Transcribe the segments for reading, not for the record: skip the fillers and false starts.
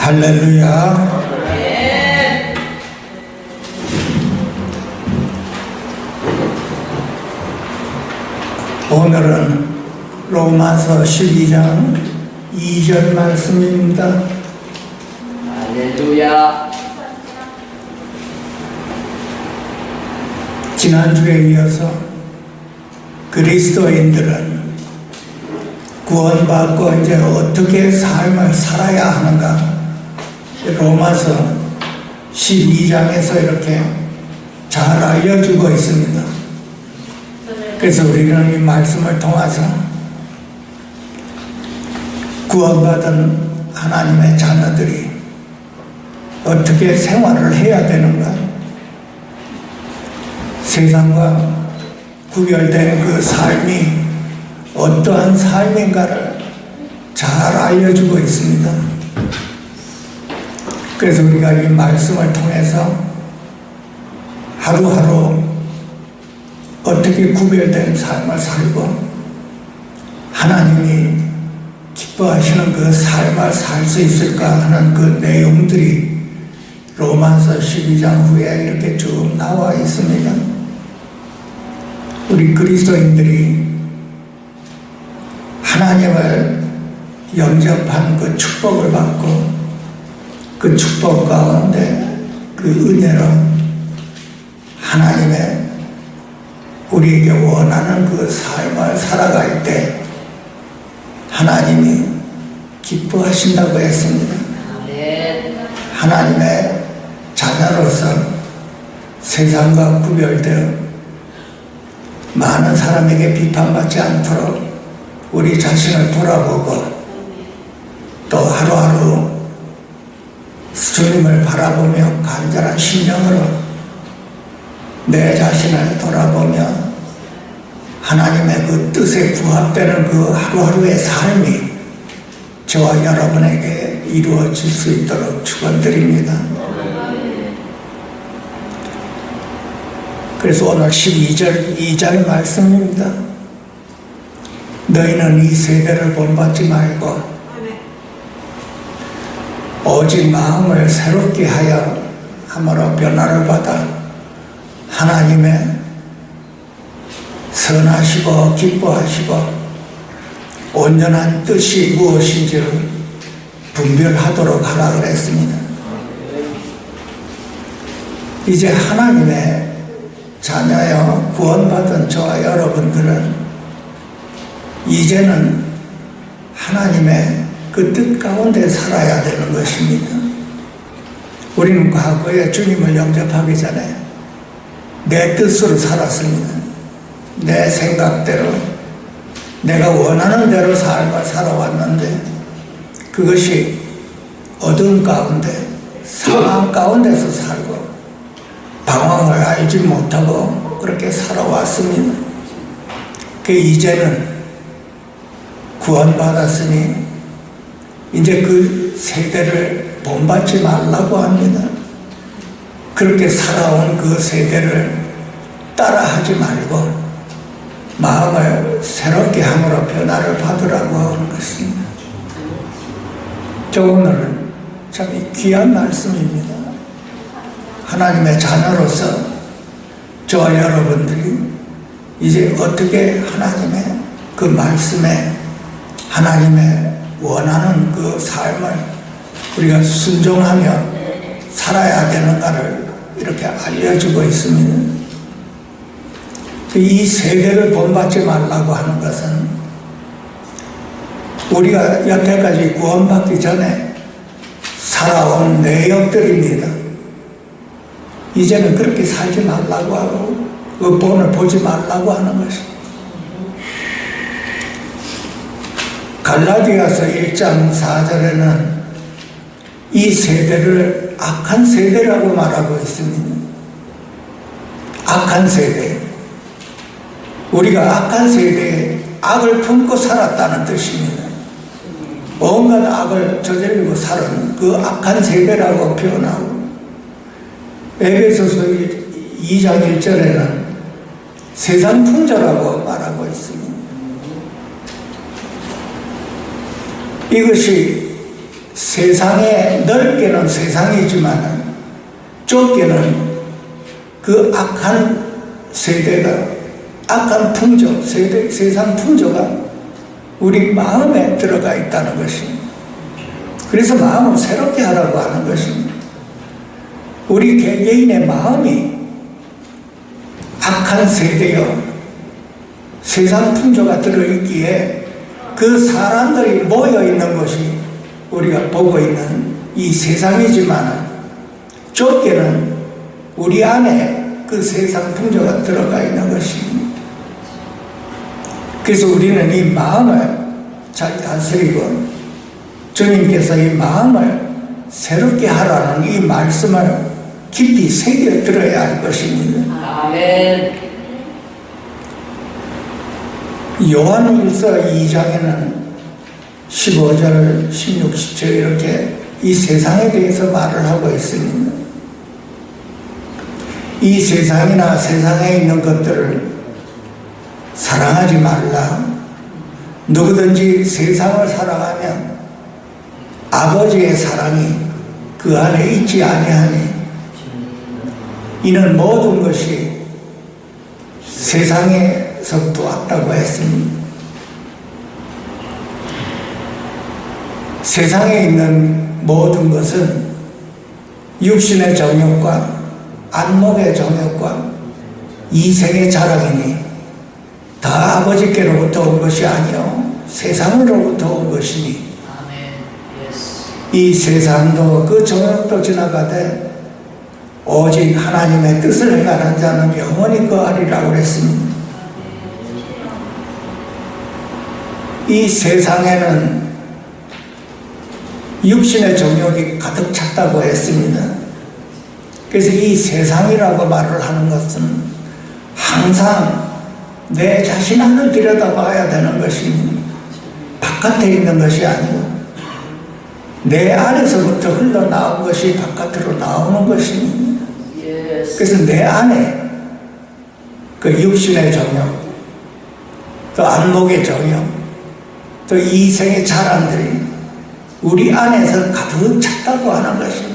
할렐루야. 오늘은 로마서 12장 2절 말씀입니다. 할렐루야. 지난주에 이어서 그리스도인들은 구원받고 이제 어떻게 삶을 살아야 하는가, 로마서 12장에서 이렇게 잘 알려주고 있습니다. 그래서 우리는 이 말씀을 통해서 구원받은 하나님의 자녀들이 어떻게 생활을 해야 되는가, 세상과 구별된 그 삶이 어떠한 삶인가를 잘 알려주고 있습니다. 그래서 우리가 이 말씀을 통해서 하루하루 어떻게 구별된 삶을 살고 하나님이 기뻐하시는 그 삶을 살 수 있을까 하는 그 내용들이 로마서 12장 후에 이렇게 쭉 나와 있습니다. 우리 그리스도인들이 하나님을 영접한 그 축복을 받고 그 축복 가운데 그 은혜로 하나님의 우리에게 원하는 그 삶을 살아갈 때 하나님이 기뻐하신다고 했습니다. 하나님의 자녀로서 세상과 구별되어 많은 사람에게 비판받지 않도록 우리 자신을 돌아보고 또 하루하루 주님을 바라보며 간절한 심령으로 내 자신을 돌아보며 하나님의 그 뜻에 부합되는 그 하루하루의 삶이 저와 여러분에게 이루어질 수 있도록 축원드립니다. 그래서 오늘 12절 2절 말씀입니다. 너희는 이 세대를 본받지 말고 오직 마음을 새롭게 하여 함으로 변화를 받아 하나님의 선하시고 기뻐하시고 온전한 뜻이 무엇인지를 분별하도록 하라 그랬습니다. 이제 하나님의 자녀여 구원받은 저와 여러분들은 이제는 하나님의 그 뜻 가운데 살아야 되는 것입니다. 우리는 과거에 주님을 영접하기 전에 내 뜻으로 살았습니다. 내 생각대로 내가 원하는 대로 삶을 살아왔는데 그것이 어두운 가운데 상황 가운데서 살고 방황을 알지 못하고 그렇게 살아왔습니다. 그 이제는 구원받았으니 이제 그 세대를 본받지 말라고 합니다. 그렇게 살아온 그 세대를 따라하지 말고 마음을 새롭게 함으로 변화를 받으라고 하는 것입니다. 저 오늘은 참 귀한 말씀입니다. 하나님의 자녀로서 저와 여러분들이 이제 어떻게 하나님의 그 말씀에 하나님의 원하는 그 삶을 우리가 순종하며 살아야 되는가를 이렇게 알려주고 있습니다. 이 세대를 본받지 말라고 하는 것은 우리가 여태까지 구원받기 전에 살아온 내역들입니다. 이제는 그렇게 살지 말라고 하고 그 본을 보지 말라고 하는 것입니다. 갈라디아서 1장 4절에는 이 세대를 악한 세대라고 말하고 있습니다. 악한 세대. 우리가 악한 세대에 악을 품고 살았다는 뜻입니다. 온갖 악을 저지르고 살은 그 악한 세대라고 표현하고 에베소서 2장 1절에는 세상 풍조라고 말하고 있습니다. 이것이 세상에 넓게는 세상이지만 좁게는 그 악한 세대가, 악한 풍조, 세상 풍조가 우리 마음에 들어가 있다는 것입니다. 그래서 마음을 새롭게 하라고 하는 것입니다. 우리 개개인의 마음이 악한 세대여 세상 풍조가 들어있기에 그 사람들이 모여있는 것이 우리가 보고 있는 이 세상이지만 좁게는 우리 안에 그 세상 풍조가 들어가 있는 것입니다. 그래서 우리는 이 마음을 잘 다스리고 주님께서 이 마음을 새롭게 하라는 이 말씀을 깊이 새겨 들어야 할 것입니다. 아멘. 요한일서 2장에는 15절, 16, 17 이렇게 이 세상에 대해서 말을 하고 있습니다. 이 세상이나 세상에 있는 것들을 사랑하지 말라. 누구든지 세상을 사랑하면 아버지의 사랑이 그 안에 있지 아니하니 이는 모든 것이 세상에서부터 왔다고 했습니다. 세상에 있는 모든 것은 육신의 정욕과 안목의 정욕과 이생의 자랑이니 다 아버지께로부터 온 것이 아니요 세상으로부터 온 것이니 이 세상도 그 정욕도 지나가되 오직 하나님의 뜻을 행하는 자는 영원히 거하리라고 그랬습니다. 이 세상에는 육신의 정욕이 가득 찼다고 했습니다. 그래서 이 세상이라고 말을 하는 것은 항상 내 자신 안을 들여다봐야 되는 것입니다. 바깥에 있는 것이 아니고 내 안에서부터 흘러나온 것이 바깥으로 나오는 것입니다. 그래서 내 안에 그 육신의 정욕, 또 안목의 정욕, 또 이생의 자랑들이 우리 안에서 가득 찼다고 하는 것입니다.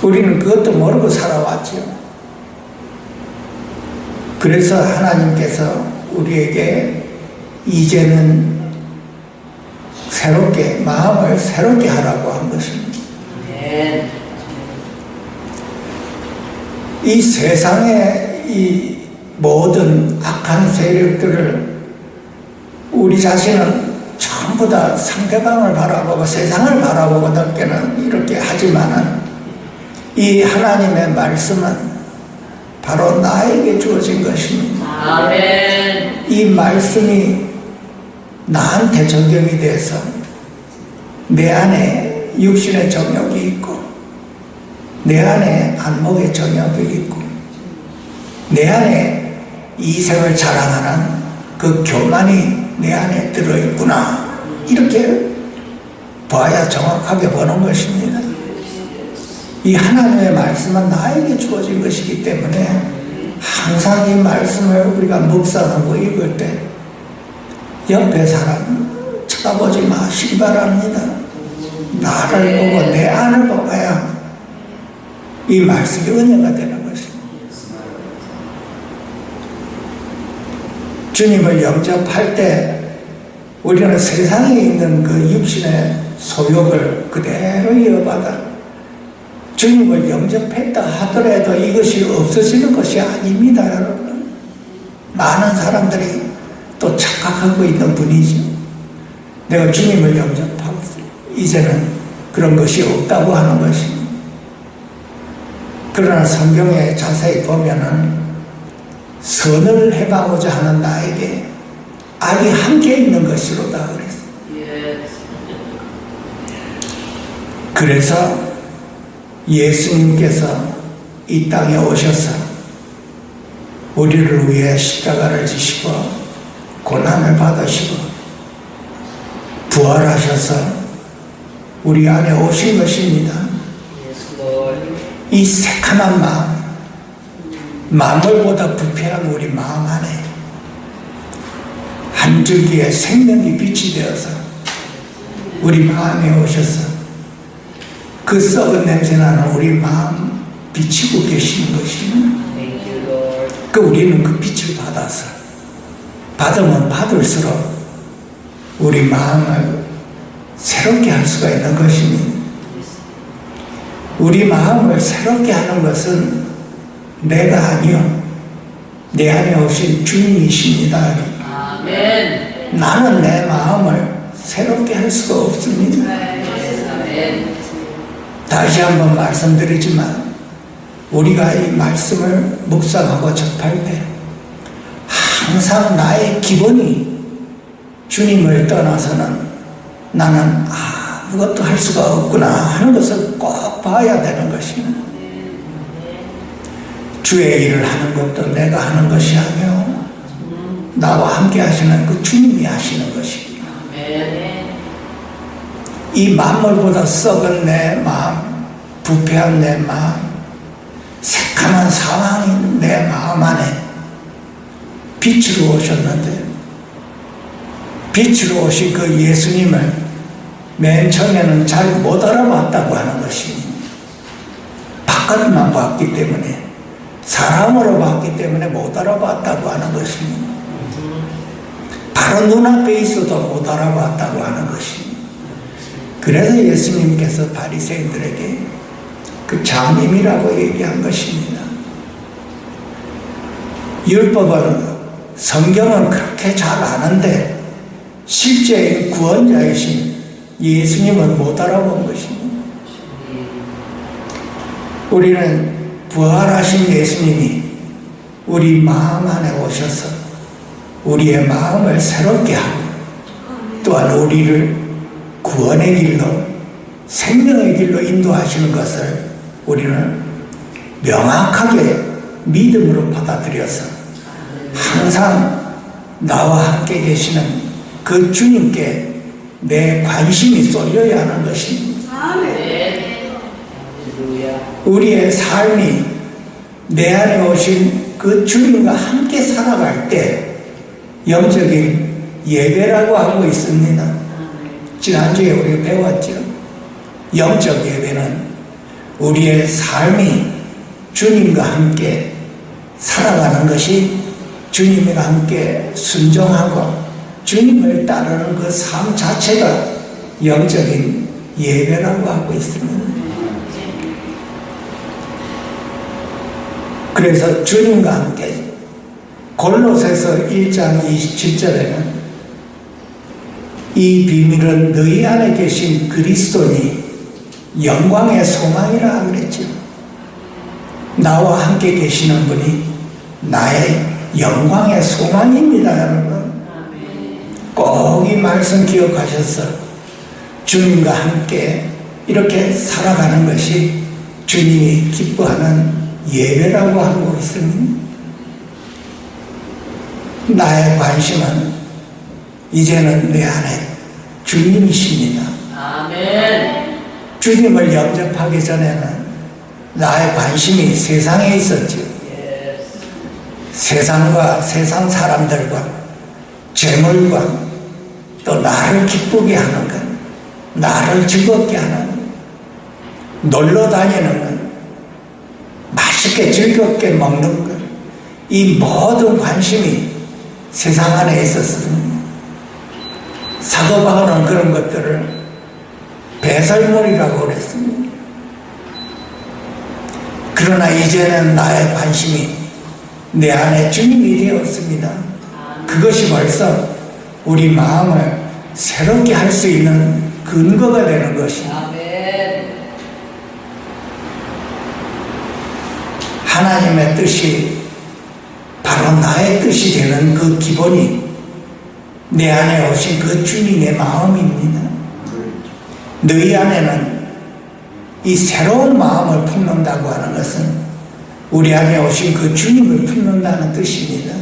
우리는 그것도 모르고 살아왔죠. 그래서 하나님께서 우리에게 이제는 새롭게 마음을 새롭게 하라고 한 것입니다. 이 세상의 이 모든 악한 세력들을 우리 자신은 전부 다 상대방을 바라보고 세상을 바라보고 넓게는 이렇게 하지만은 이 하나님의 말씀은 바로 나에게 주어진 것입니다. 아멘. 이 말씀이 나한테 적용이 돼서 내 안에 육신의 정욕이 있고 내 안에 안목의 정욕이 있고 내 안에 이생을 자랑하는 그 교만이 내 안에 들어있구나 이렇게 봐야 정확하게 보는 것입니다. 이 하나님의 말씀은 나에게 주어진 것이기 때문에 항상 이 말씀을 우리가 묵상하고 읽을 때 옆에 사람 쳐다보지 마시기 바랍니다. 나를 보고 내 안을 보아야 이 말씀이 은혜가 되는 것입니다. 주님을 영접할 때 우리는 세상에 있는 그 육신의 소욕을 그대로 이어받아 주님을 영접했다 하더라도 이것이 없어지는 것이 아닙니다, 여러분. 많은 사람들이 또 착각하고 있는 분이죠. 내가 주님을 영접하고 이제는 그런 것이 없다고 하는 것입니다. 그러나 성경에 자세히 보면은 선을 행하고자 하는 나에게 악이 함께 있는 것이로다 그랬어요. 그래서 예수님께서 이 땅에 오셔서 우리를 위해 십자가를 지시고 고난을 받으시고 부활하셔서 우리 안에 오신 것입니다. 이 새카만 마음, 만물보다 부패한 우리 마음 안에 한 줄기의 생명이 빛이 되어서 우리 마음에 오셔서 그 썩은 냄새나는 우리 마음 비치고 계시는 것입니다. Thank you, Lord. 그 우리는 그 빛을 받아서 받으면 받을수록 우리 마음을 새롭게 할 수가 있는 것입니다. 우리 마음을 새롭게 하는 것은 내가 아니요 내 안에 오신 주님이십니다. 아멘. 나는 내 마음을 새롭게 할 수가 없습니다. 아멘. 다시 한번 말씀드리지만 우리가 이 말씀을 묵상하고 접할 때 항상 나의 기본이 주님을 떠나서는 나는 아무것도 할 수가 없구나 하는 것을 꼭 봐야 되는 것입니다. 주의 일을 하는 것도 내가 하는 것이 아니요 나와 함께 하시는 그 주님이 하시는 것입니다. 아멘. 이 만물보다 썩은 내 마음, 부패한 내 마음, 새카만 사망인 내 마음 안에 빛으로 오셨는데 빛으로 오신 그 예수님을 맨 처음에는 잘 못 알아봤다고 하는 것입니다. 바깥만 봤기 때문에 사람으로 봤기 때문에 못 알아봤다고 하는 것입니다. 바로 눈앞에 있어도 못 알아봤다고 하는 것입니다. 그래서 예수님께서 바리새인들에게 그 장님이라고 얘기한 것입니다. 율법은 성경은 그렇게 잘 아는데 실제 구원자이신 예수님은 못 알아본 것입니다. 우리는 부활하신 예수님이 우리 마음 안에 오셔서 우리의 마음을 새롭게 하고 또한 우리를 구원의 길로 생명의 길로 인도하시는 것을 우리는 명확하게 믿음으로 받아들여서 항상 나와 함께 계시는 그 주님께 내 관심이 쏠려야 하는 것입니다. 할렐루야. 우리의 삶이 내 안에 오신 그 주님과 함께 살아갈 때 영적인 예배라고 하고 있습니다. 지난주에 우리가 배웠죠. 영적 예배는 우리의 삶이 주님과 함께 살아가는 것이 주님과 함께 순종하고 주님을 따르는 그 삶 자체가 영적인 예배라고 하고 있습니다. 그래서 주님과 함께 골로새서 1장 27절에는 이 비밀은 너희 안에 계신 그리스도니 영광의 소망이라 그랬죠. 나와 함께 계시는 분이 나의 영광의 소망입니다, 여러분. 꼭 이 말씀 기억하셔서 주님과 함께 이렇게 살아가는 것이 주님이 기뻐하는 예배라고 하고 있습니다. 나의 관심은 이제는 내 안에 주님이십니다. 아멘. 주님을 영접하기 전에는 나의 관심이 세상에 있었죠. 세상과 세상 사람들과 재물과 또 나를 기쁘게 하는 것, 나를 즐겁게 하는 것, 놀러 다니는 것, 맛있게 즐겁게 먹는 것, 이 모든 관심이 세상 안에 있었습니다. 사도 바울은 그런 것들을 배설물이라고 그랬습니다. 그러나 이제는 나의 관심이 내 안에 주님이 되었습니다. 그것이 벌써 우리 마음을 새롭게 할 수 있는 근거가 되는 것입니다. 아멘. 하나님의 뜻이 바로 나의 뜻이 되는 그 기본이 내 안에 오신 그 주님의 마음입니다. 너희 안에는 이 새로운 마음을 품는다고 하는 것은 우리 안에 오신 그 주님을 품는다는 뜻입니다.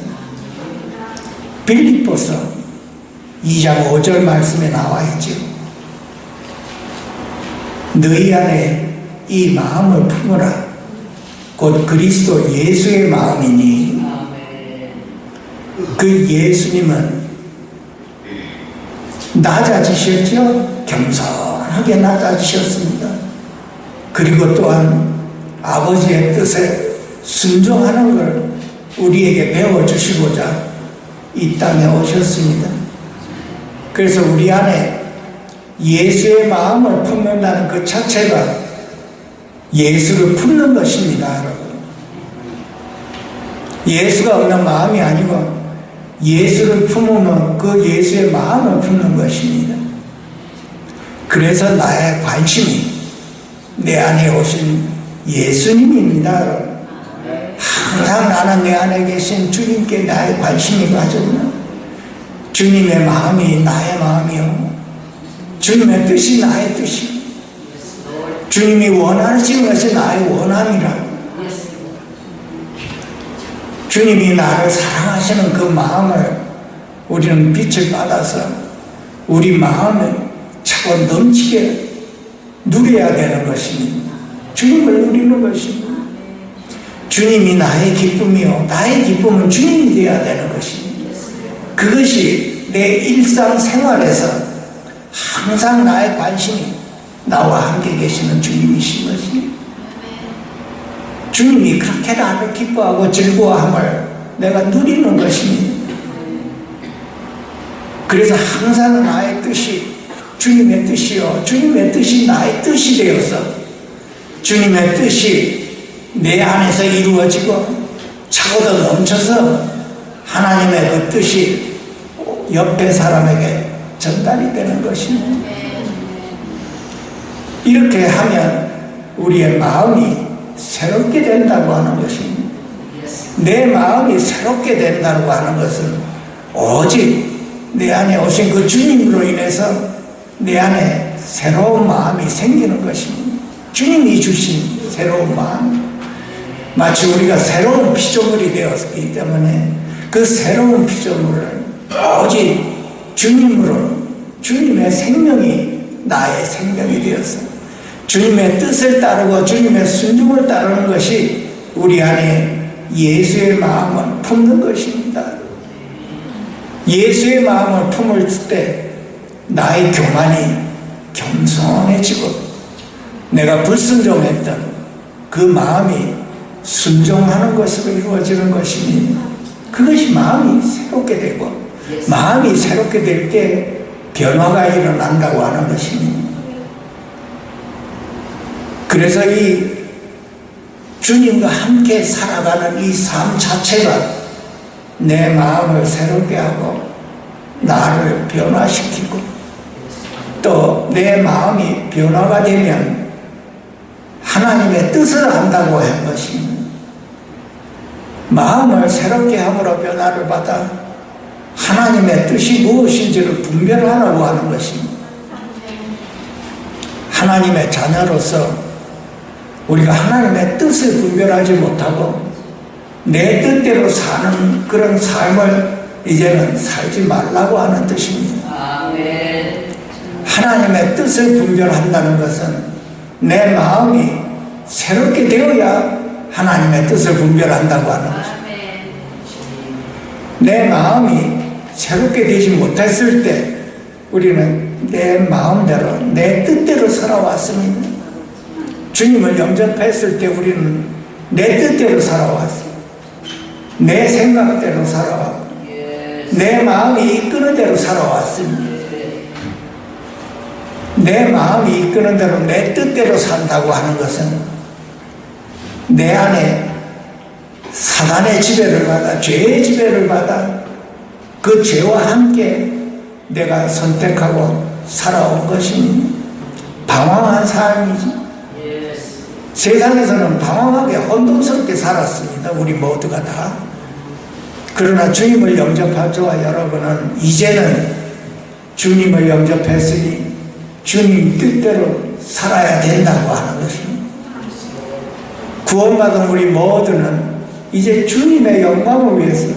빌립보서 2장 5절 말씀에 나와 있죠. 너희 안에 이 마음을 품으라. 곧 그리스도 예수의 마음이니. 아멘. 그 예수님은 낮아지셨죠? 겸손하게 낮아지셨습니다. 그리고 또한 아버지의 뜻에 순종하는 걸 우리에게 배워주시고자 이 땅에 오셨습니다. 그래서 우리 안에 예수의 마음을 품는다는 그 자체가 예수를 품는 것입니다, 여러분. 예수가 없는 마음이 아니고 예수를 품으면 그 예수의 마음을 품는 것입니다. 그래서 나의 관심이 내 안에 오신 예수님입니다, 여러분. 항상 나는 내 안에 계신 주님께 나의 관심이 가졌나? 주님의 마음이 나의 마음이요, 주님의 뜻이 나의 뜻이, 주님이 원하시는 것이 나의 원함이라. 주님이 나를 사랑하시는 그 마음을 우리는 빛을 받아서 우리 마음을 차고 넘치게 누려야 되는 것입니다. 주님을 누리는 것입니다. 주님이 나의 기쁨이요, 나의 기쁨은 주님이 되어야 되는 것입니다. 그것이 내 일상생활에서 항상 나의 관심이 나와 함께 계시는 주님이신 것입니다. 주님이 그렇게 나를 기뻐하고 즐거워함을 내가 누리는 것입니다. 그래서 항상 나의 뜻이 주님의 뜻이요, 주님의 뜻이 나의 뜻이 되어서 주님의 뜻이 내 안에서 이루어지고 차고도 넘쳐서 하나님의 그 뜻이 옆에 사람에게 전달이 되는 것입니다. 이렇게 하면 우리의 마음이 새롭게 된다고 하는 것입니다. 내 마음이 새롭게 된다고 하는 것은 오직 내 안에 오신 그 주님으로 인해서 내 안에 새로운 마음이 생기는 것입니다. 주님이 주신 새로운 마음, 마치 우리가 새로운 피조물이 되었기 때문에 그 새로운 피조물을 오직 주님으로, 주님의 생명이 나의 생명이 되어서 주님의 뜻을 따르고 주님의 순종을 따르는 것이 우리 안에 예수의 마음을 품는 것입니다. 예수의 마음을 품을 때 나의 교만이 겸손해지고 내가 불순종했던 그 마음이 순종하는 것으로 이루어지는 것이니 그것이 마음이 새롭게 되고 마음이 새롭게 될 때 변화가 일어난다고 하는 것입니다. 그래서 이 주님과 함께 살아가는 이 삶 자체가 내 마음을 새롭게 하고 나를 변화시키고 또 내 마음이 변화가 되면 하나님의 뜻을 안다고 한 것입니다. 마음을 새롭게 함으로 변화를 받아 하나님의 뜻이 무엇인지를 분별하라고 하는 것입니다. 하나님의 자녀로서 우리가 하나님의 뜻을 분별하지 못하고 내 뜻대로 사는 그런 삶을 이제는 살지 말라고 하는 뜻입니다. 아멘. 하나님의 뜻을 분별한다는 것은 내 마음이 새롭게 되어야 하나님의 뜻을 분별한다고 하는 것입니다. 내 마음이 새롭게 되지 못했을 때 우리는 내 마음대로 내 뜻대로 살아왔습니다. 주님을 영접했을 때 우리는 내 뜻대로 살아왔어요. 내 생각대로 살아왔고 내 마음이 이끄는 대로 살아왔습니다. 내 마음이 이끄는 대로 내 뜻대로 산다고 하는 것은 내 안에 사단의 지배를 받아 죄의 지배를 받아 그 죄와 함께 내가 선택하고 살아온 것입니다. 방황한 삶이지. 세상에서는 방황하게 혼돈스럽게 살았습니다. 우리 모두가 다. 그러나 주님을 영접한 저와 여러분은 이제는 주님을 영접했으니 주님 뜻대로 살아야 된다고 하는 것입니다. 구원받은 우리 모두는 이제 주님의 영광을 위해서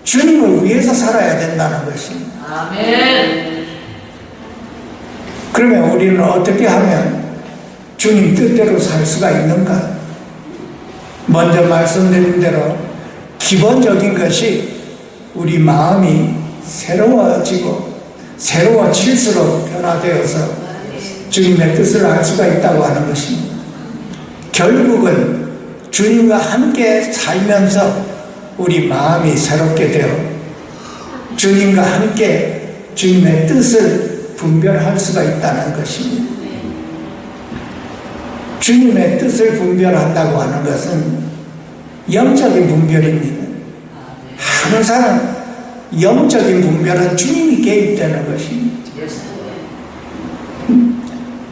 주님을 위해서 살아야 된다는 것입니다. 아멘. 그러면 우리는 어떻게 하면 주님 뜻대로 살 수가 있는가? 먼저 말씀드린 대로 기본적인 것이 우리 마음이 새로워지고 새로워질수록 변화되어서 주님의 뜻을 알 수가 있다고 하는 것입니다. 결국은 주님과 함께 살면서 우리 마음이 새롭게 되어 주님과 함께 주님의 뜻을 분별할 수가 있다는 것입니다. 주님의 뜻을 분별한다고 하는 것은 영적인 분별입니다. 항상 영적인 분별은 주님이 개입되는 것입니다.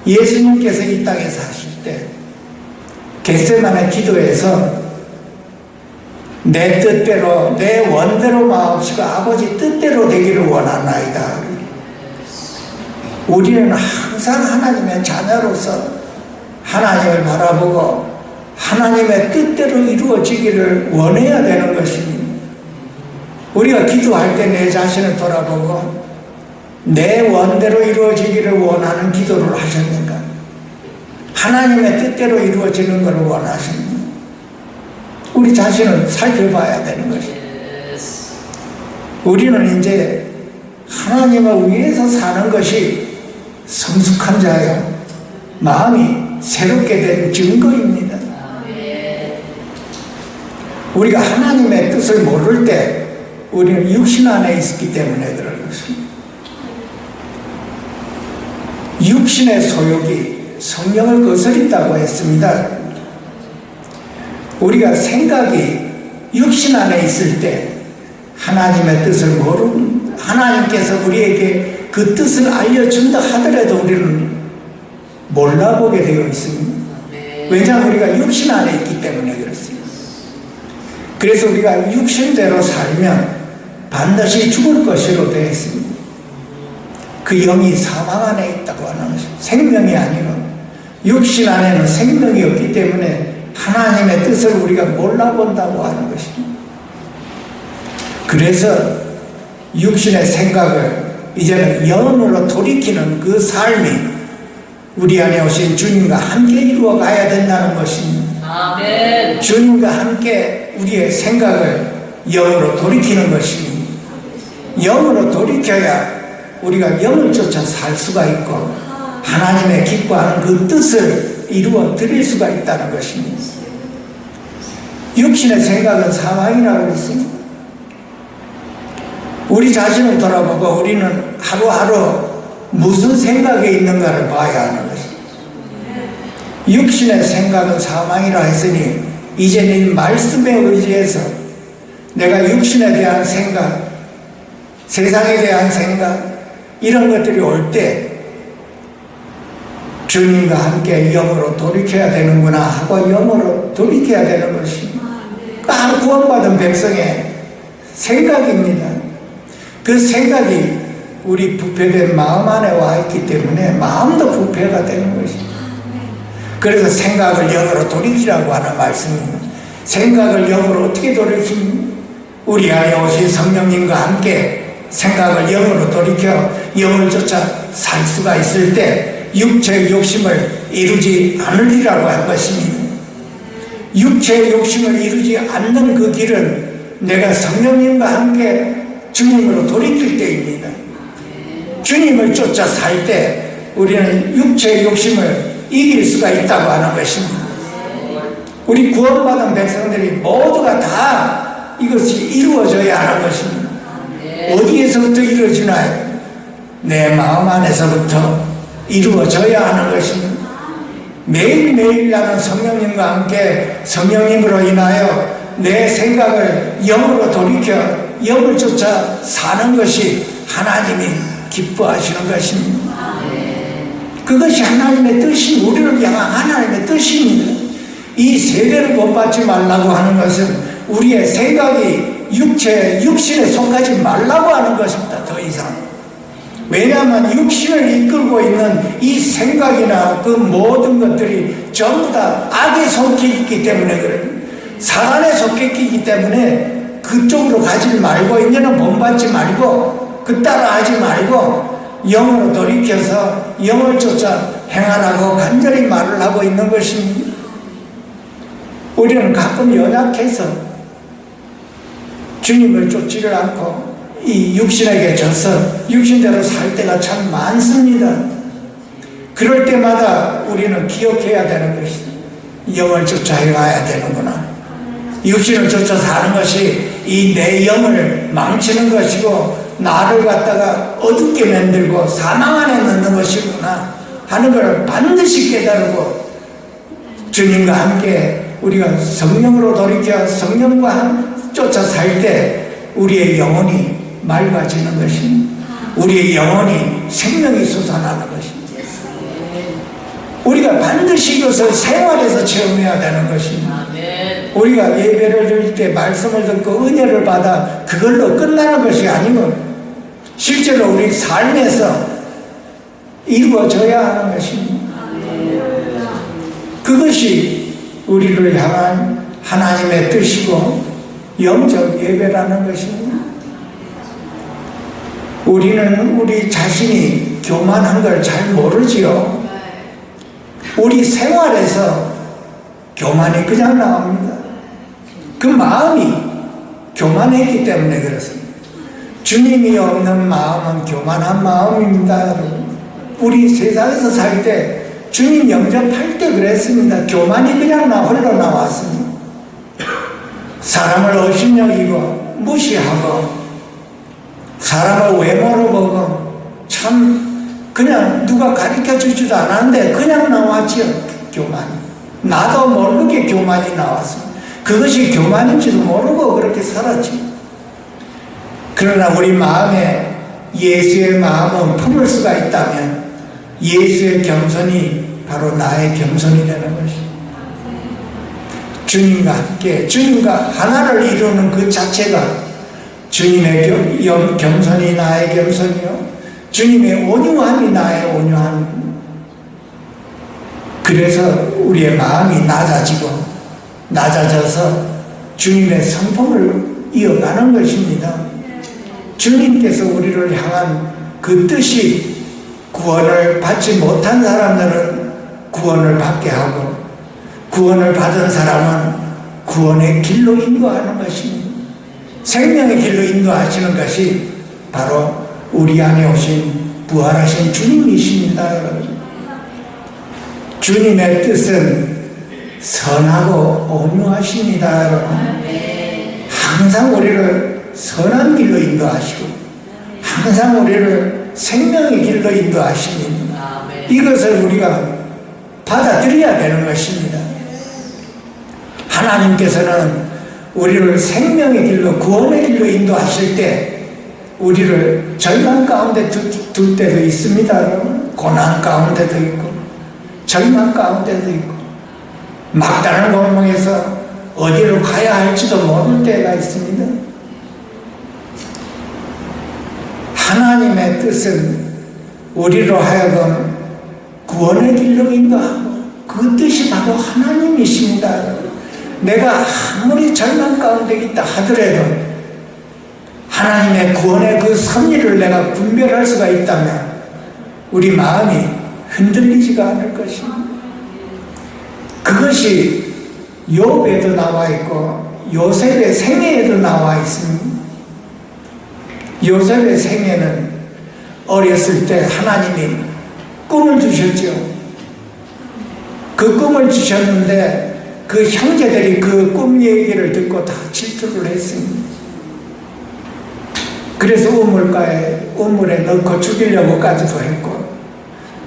예수님께서 이 땅에 사실 때 겟세마네 기도에서 내 뜻대로 내 원대로 마옵시고 아버지 뜻대로 되기를 원하나이다. 우리는 항상 하나님의 자녀로서 하나님을 바라보고 하나님의 뜻대로 이루어지기를 원해야 되는 것입니다. 우리가 기도할 때 내 자신을 돌아보고 내 원대로 이루어지기를 원하는 기도를 하셨는가? 하나님의 뜻대로 이루어지는 것을 원하십니다. 우리 자신을 살펴봐야 되는 것입니다. 우리는 이제 하나님을 위해서 사는 것이 성숙한 자요 마음이 새롭게 된 증거입니다. 우리가 하나님의 뜻을 모를 때 우리는 육신 안에 있기 때문에 그런 것입니다. 육신의 소욕이 성령을 거스린다고 했습니다. 우리가 생각이 육신 안에 있을 때 하나님의 뜻을 모르고 하나님께서 우리에게 그 뜻을 알려준다 하더라도 우리는 몰라보게 되어 있습니다. 왜냐하면 우리가 육신 안에 있기 때문에 그렇습니다. 그래서 우리가 육신대로 살면 반드시 죽을 것으로 되어 있습니다. 그 영이 사망 안에 있다고 하는 것입니다. 생명이 아니고 육신 안에는 생명이 없기 때문에 하나님의 뜻을 우리가 몰라본다고 하는 것입니다. 그래서 육신의 생각을 이제는 영으로 돌이키는 그 삶이 우리 안에 오신 주님과 함께 이루어 가야 된다는 것입니다. 아멘. 주님과 함께 우리의 생각을 영으로 돌이키는 것입니다. 영으로 돌이켜야 우리가 영을 쫓아 살 수가 있고 하나님의 기뻐하는 그 뜻을 이루어 드릴 수가 있다는 것입니다. 육신의 생각은 사망이라고 했습니다. 우리 자신을 돌아보고 우리는 하루하루 무슨 생각이 있는가를 봐야 하는 것입니다. 육신의 생각은 사망이라 했으니 이제는 이 말씀에 의지해서 내가 육신에 대한 생각, 세상에 대한 생각 이런 것들이 올 때 주님과 함께 영으로 돌이켜야 되는구나 하고 영으로 돌이켜야 되는 것입니다. 그 구원받은 백성의 생각입니다. 그 생각이 우리 부패된 마음 안에 와 있기 때문에 마음도 부패가 되는 것입니다. 그래서 생각을 영으로 돌이키라고 하는 말씀입니다. 생각을 영으로 어떻게 돌이킵니까? 우리 안에 오신 성령님과 함께 생각을 영으로 돌이켜 영을 쫓아 살 수가 있을 때 육체의 욕심을 이루지 않으리라고 한 것입니다. 육체의 욕심을 이루지 않는 그 길은 내가 성령님과 함께 주님으로 돌이킬 때입니다. 주님을 쫓아 살 때 우리는 육체의 욕심을 이길 수가 있다고 하는 것입니다. 우리 구원받은 백성들이 모두가 다 이것이 이루어져야 하는 것입니다. 어디에서부터 이루어지나요? 내 마음 안에서부터 이루어져야 하는 것입니다. 매일매일 나는 성령님과 함께 성령님으로 인하여 내 생각을 영으로 돌이켜 영을 쫓아 사는 것이 하나님이 기뻐하시는 것입니다. 그것이 하나님의 뜻이 우리를 향한 하나님의 뜻입니다. 이 세대를 본받지 말라고 하는 것은 우리의 생각이 육신에 속하지 말라고 하는 것입니다. 더 이상. 왜냐하면 육신을 이끌고 있는 이 생각이나 그 모든 것들이 전부 다 악에 속해 있기 때문에 그래요. 사단에 속해 있기 때문에 그쪽으로 가지 말고 이제는 본받지 말고 그 따라 하지 말고 영으로 돌이켜서 영을 쫓아 행하라고 간절히 말을 하고 있는 것입니다. 우리는 가끔 연약해서 주님을 쫓지를 않고 이 육신에게 져서 육신대로 살 때가 참 많습니다. 그럴 때마다 우리는 기억해야 되는 것이다. 영을 쫓아 가야 되는구나. 육신을 쫓아 사는 것이 이 내 영을 망치는 것이고 나를 갖다가 어둡게 만들고 사망 안에 넣는 것이구나 하는 것을 반드시 깨달고 주님과 함께 우리가 성령으로 돌이켜 성령과 쫓아 살 때 우리의 영혼이 맑아지는 것입니다. 우리의 영혼이 생명이 솟아나는 것입니다. 우리가 반드시 이것을 생활에서 체험해야 되는 것입니다. 우리가 예배를 드릴 때 말씀을 듣고 은혜를 받아 그걸로 끝나는 것이 아니고 실제로 우리 삶에서 이루어져야 하는 것입니다. 그것이 우리를 향한 하나님의 뜻이고 영적 예배라는 것입니다. 우리는 우리 자신이 교만한 걸 잘 모르지요. 우리 생활에서 교만이 그냥 나옵니다. 그 마음이 교만했기 때문에 그렇습니다. 주님이 없는 마음은 교만한 마음입니다, 여러분. 우리 세상에서 살 때 주님 영접할 때 그랬습니다. 교만이 그냥 홀로 나왔습니다. 사람을 업신여기고 무시하고 사람을 외모로 보고 참 그냥 누가 가르쳐 주지도 않았는데 그냥 나왔지요. 교만이. 나도 모르게 교만이 나왔습니다. 그것이 교만인지도 모르고 그렇게 살았지. 그러나 우리 마음에 예수의 마음은 품을 수가 있다면 예수의 겸손이 바로 나의 겸손이 되는 것입니다. 주님과 함께 주님과 하나를 이루는 그 자체가 주님의 겸손이 나의 겸손이요 주님의 온유함이 나의 온유함입니다. 그래서 우리의 마음이 낮아져서 주님의 성품을 이어가는 것입니다. 주님께서 우리를 향한 그 뜻이 구원을 받지 못한 사람들은 구원을 받게 하고 구원을 받은 사람은 구원의 길로 인도하는 것입니다. 생명의 길로 인도하시는 것이 바로 우리 안에 오신 부활하신 주님이십니다, 여러분. 주님의 뜻은 선하고 온유하십니다, 여러분. 항상 우리를 선한 길로 인도하시고 항상 우리를 생명의 길로 인도하십니다. 이것을 우리가 받아들여야 되는 것입니다. 하나님께서는 우리를 생명의 길로 구원의 길로 인도하실 때 우리를 절망 가운데 둘 때도 있습니다, 여러분. 고난 가운데도 있고 절망 가운데도 있고 막다른 골목에서 어디로 가야 할지도 모를 때가 있습니다. 하나님의 뜻은 우리로 하여금 구원의 길로 인도하고 그 뜻이 바로 하나님이십니다. 내가 아무리 절망 가운데 있다 하더라도 하나님의 구원의 그 섭리를 내가 분별할 수가 있다면 우리 마음이 흔들리지가 않을 것입니다. 그것이 욥에도 나와 있고 요셉의 생애에도 나와 있습니다. 요셉의 생애는 어렸을 때 하나님이 꿈을 주셨죠. 그 꿈을 주셨는데 그 형제들이 그 꿈 얘기를 듣고 다 질투를 했습니다. 그래서 우물에 넣고 죽이려고까지도 했고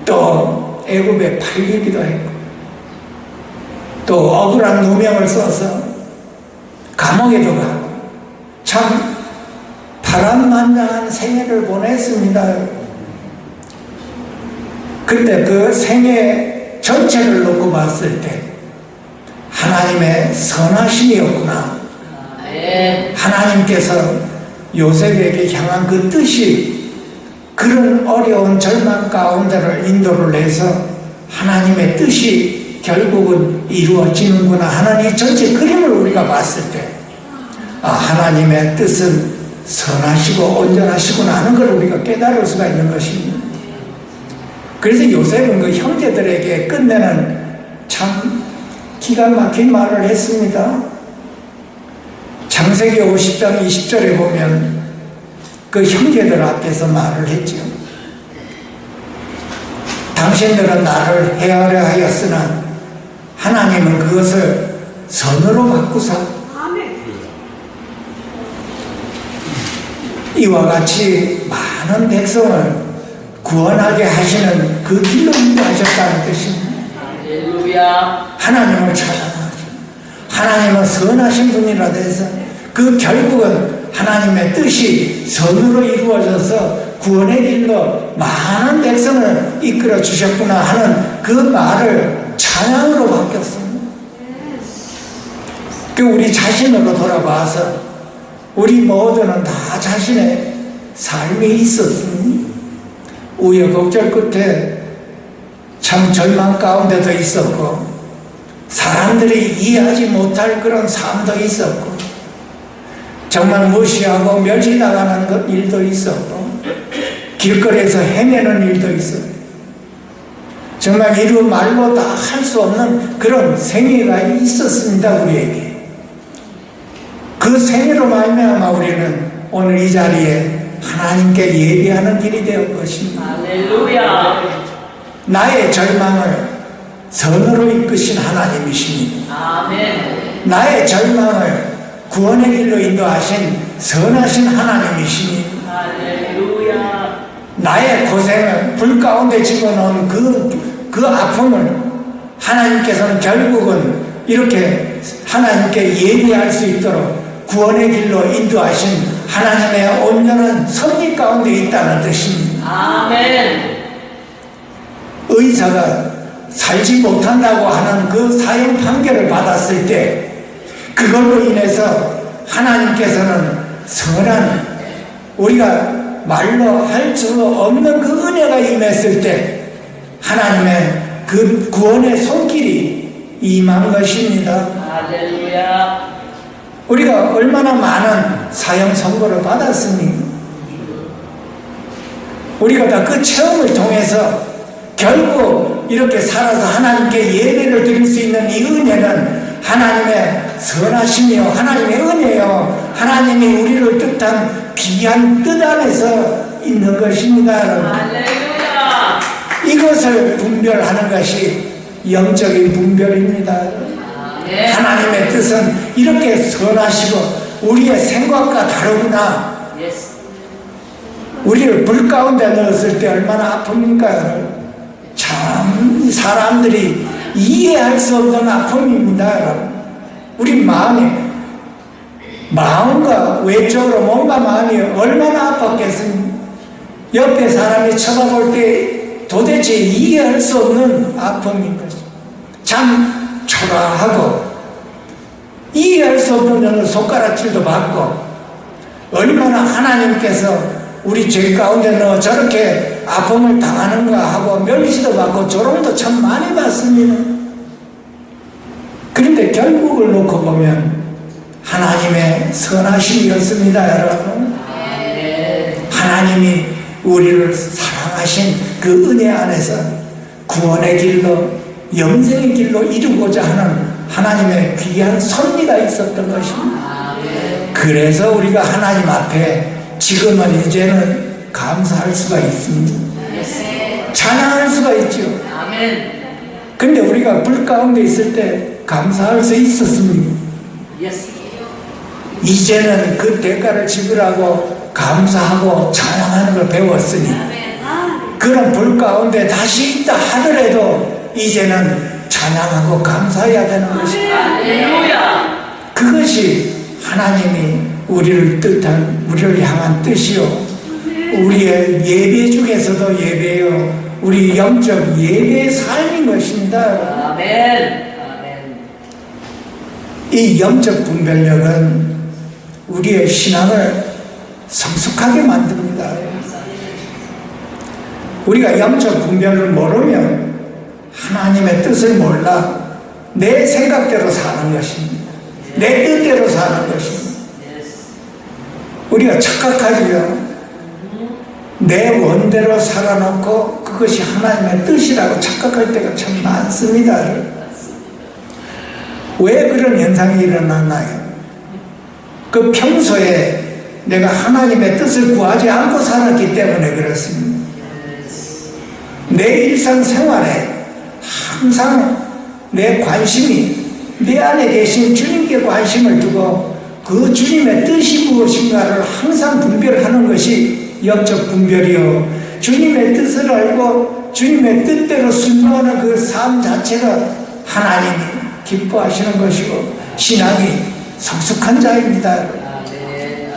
또 애굽에 팔리기도 했고 또 억울한 누명을 써서 감옥에도 가고 참 파란만장한 생애를 보냈습니다. 근데 그 생애 전체를 놓고 봤을 때 하나님의 선하심이었구나. 하나님께서 요셉에게 향한 그 뜻이 그런 어려운 절망 가운데를 인도를 해서 하나님의 뜻이 결국은 이루어지는구나 하는 이 전체 그림을 우리가 봤을 때 하나님의 뜻은 선하시고 온전하시구나 하는 걸 우리가 깨달을 수가 있는 것입니다. 그래서 요셉은 그 형제들에게 끝내는 참 기가 막힌 말을 했습니다. 창세기 50장 20절에 보면 그 형제들 앞에서 말을 했죠. 당신들은 나를 해하려 하였으나 하나님은 그것을 선으로 바꾸사 이와 같이 많은 백성을 구원하게 하시는 그 길로 인도하셨다는 뜻입니다. 할렐루야. 하나님을 찬양하죠. 하나님은 선하신 분이라 해서 그 결국은 하나님의 뜻이 선으로 이루어져서 구원의 길로 많은 백성을 이끌어 주셨구나 하는 그 말을 찬양으로 바뀌었습니다. 그 우리 자신으로 돌아봐서 우리 모두는 다 자신의 삶이 있었습니다. 우여곡절 끝에 참 절망 가운데도 있었고 사람들이 이해하지 못할 그런 삶도 있었고 정말 무시하고 멸시당하는 일도 있었고 길거리에서 헤매는 일도 있었고 정말 이루 말로 다 할 수 없는 그런 생애가 있었습니다. 우리에게 그 생애로 말미암아 우리는 오늘 이 자리에 하나님께 예배하는 길이 되었 것입니다. 할렐루야. 나의 절망을 선으로 이끄신 하나님이십니다. 아멘. 나의 절망을 구원의 길로 인도하신 선하신 하나님이십니다. 할렐루야. 나의 고생을 불 가운데 집어넣은 그 아픔을 하나님께서는 결국은 이렇게 하나님께 예배할 수 있도록 구원의 길로 인도하신 하나님의 온전한 섭리 가운데 있다는 뜻입니다. 아멘. 의사가 살지 못한다고 하는 그 사형 판결을 받았을 때 그걸로 인해서 하나님께서는 선한 우리가 말로 할 수 없는 그 은혜가 임했을 때 하나님의 그 구원의 손길이 임한 것입니다. 할렐루야. 우리가 얼마나 많은 사형 선고를 받았습니까? 우리가 다 그 체험을 통해서 결국 이렇게 살아서 하나님께 예배를 드릴 수 있는 이 은혜는 하나님의 선하심이요 하나님의 은혜요 하나님이 우리를 뜻한 귀한 뜻 안에서 있는 것입니다. 여러분. 할렐루야. 이것을 분별하는 것이 영적인 분별입니다. 아멘. 하나님의 뜻은 이렇게 선하시고 우리의 생각과 다르구나. 예스. 우리를 불 가운데 넣었을 때 얼마나 아픕니까? 참 사람들이 이해할 수 없는 아픔입니다. 여러분. 우리 마음과 외적으로 몸과 마음이 얼마나 아팠겠습니까? 옆에 사람이 쳐다볼 때 도대체 이해할 수 없는 아픔인 것입니다. 참 초라하고 이해할 수 없는 손가락질도 받고 얼마나 하나님께서 우리 죄 가운데 넣어 저렇게 아픔을 당하는가 하고 멸시도 받고 조롱도 참 많이 받습니다. 그런데 결국을 놓고 보면 하나님의 선하심이었습니다. 여러분. 하나님이 우리를 사랑하신 그 은혜 안에서 구원의 길로 영생의 길로 이루고자 하는 하나님의 귀한 섭리가 있었던 것입니다. 그래서 우리가 하나님 앞에 지금은 이제는 감사할 수가 있습니다. 찬양할 수가 있죠. 아멘. 근데 우리가 불 가운데 있을 때 감사할 수 있었습니다. 예스. 이제는 그 대가를 지불하고 감사하고 찬양하는 걸 배웠으니 그런 불 가운데 다시 있다 하더라도 이제는 찬양하고 감사해야 되는 것입니다. 할렐루야. 그것이 하나님이 우리를 향한 뜻이요 우리의 예배 중에서도 예배요 우리 영적 예배의 삶인 것입니다. 아멘. 아멘. 이 영적 분별력은 우리의 신앙을 성숙하게 만듭니다. 우리가 영적 분별을 모르면 하나님의 뜻을 몰라 내 생각대로 사는 것입니다. 내 뜻대로 사는 것입니다. 우리가 착각하지요. 내 원대로 살아놓고 그것이 하나님의 뜻이라고 착각할 때가 참 많습니다. 왜 그런 현상이 일어나나요? 그 평소에 내가 하나님의 뜻을 구하지 않고 살았기 때문에 그렇습니다. 내 일상생활에 항상 내 관심이 내 안에 계신 주님께 관심을 두고 그 주님의 뜻이 무엇인가를 항상 분별하는 것이 영적 분별이요, 주님의 뜻을 알고 주님의 뜻대로 순종하는 그 삶 자체가 하나님이 기뻐하시는 것이고 신앙이 성숙한 자입니다.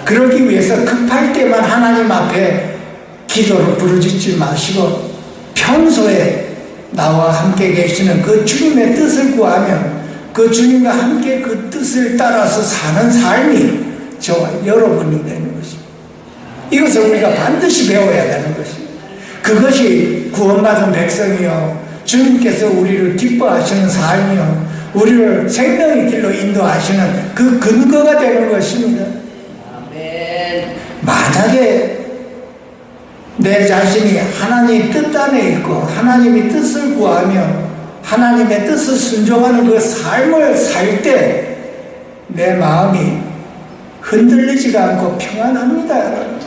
그러기 위해서 급할 때만 하나님 앞에 기도로 부르짖지 마시고 평소에 나와 함께 계시는 그 주님의 뜻을 구하며 그 주님과 함께 그 뜻을 따라서 사는 삶이 저와 여러분이 되는 것입니다. 이것을 우리가 반드시 배워야 되는 것입니다. 그것이 구원받은 백성이요, 주님께서 우리를 기뻐하시는 삶이요, 우리를 생명의 길로 인도하시는 그 근거가 되는 것입니다. 만약에 내 자신이 하나님의 뜻 안에 있고 하나님의 뜻을 구하며 하나님의 뜻을 순종하는 그 삶을 살 때 내 마음이 흔들리지가 않고 평안합니다, 여러분.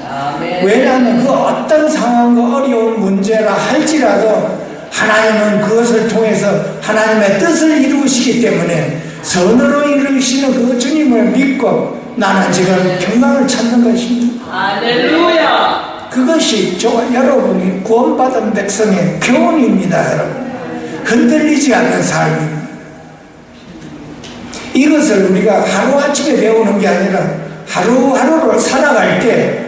왜냐하면 그 어떤 상황과 어려운 문제라 할지라도 하나님은 그것을 통해서 하나님의 뜻을 이루시기 때문에 선으로 이루시는 그 주님을 믿고 나는 지금 평강을 찾는 것입니다. 할렐루야. 그것이 저와 여러분이 구원받은 백성의 교훈입니다, 여러분. 흔들리지 않는 삶입니다. 이것을 우리가 하루아침에 배우는 게 아니라 하루하루를 살아갈 때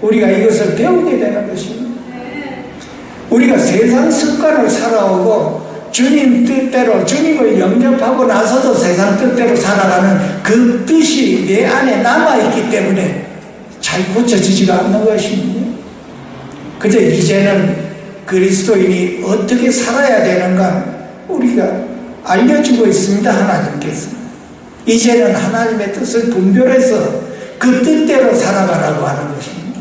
우리가 이것을 배우게 되는 것입니다. 우리가 세상 습관을 살아오고 주님 뜻대로 주님을 영접하고 나서도 세상 뜻대로 살아가는 그 뜻이 내 안에 남아있기 때문에 잘 고쳐지지가 않는 것입니다. 그저 이제는 그리스도인이 어떻게 살아야 되는가 우리가 알려주고 있습니다. 하나님께서 이제는 하나님의 뜻을 분별해서 그 뜻대로 살아가라고 하는 것입니다.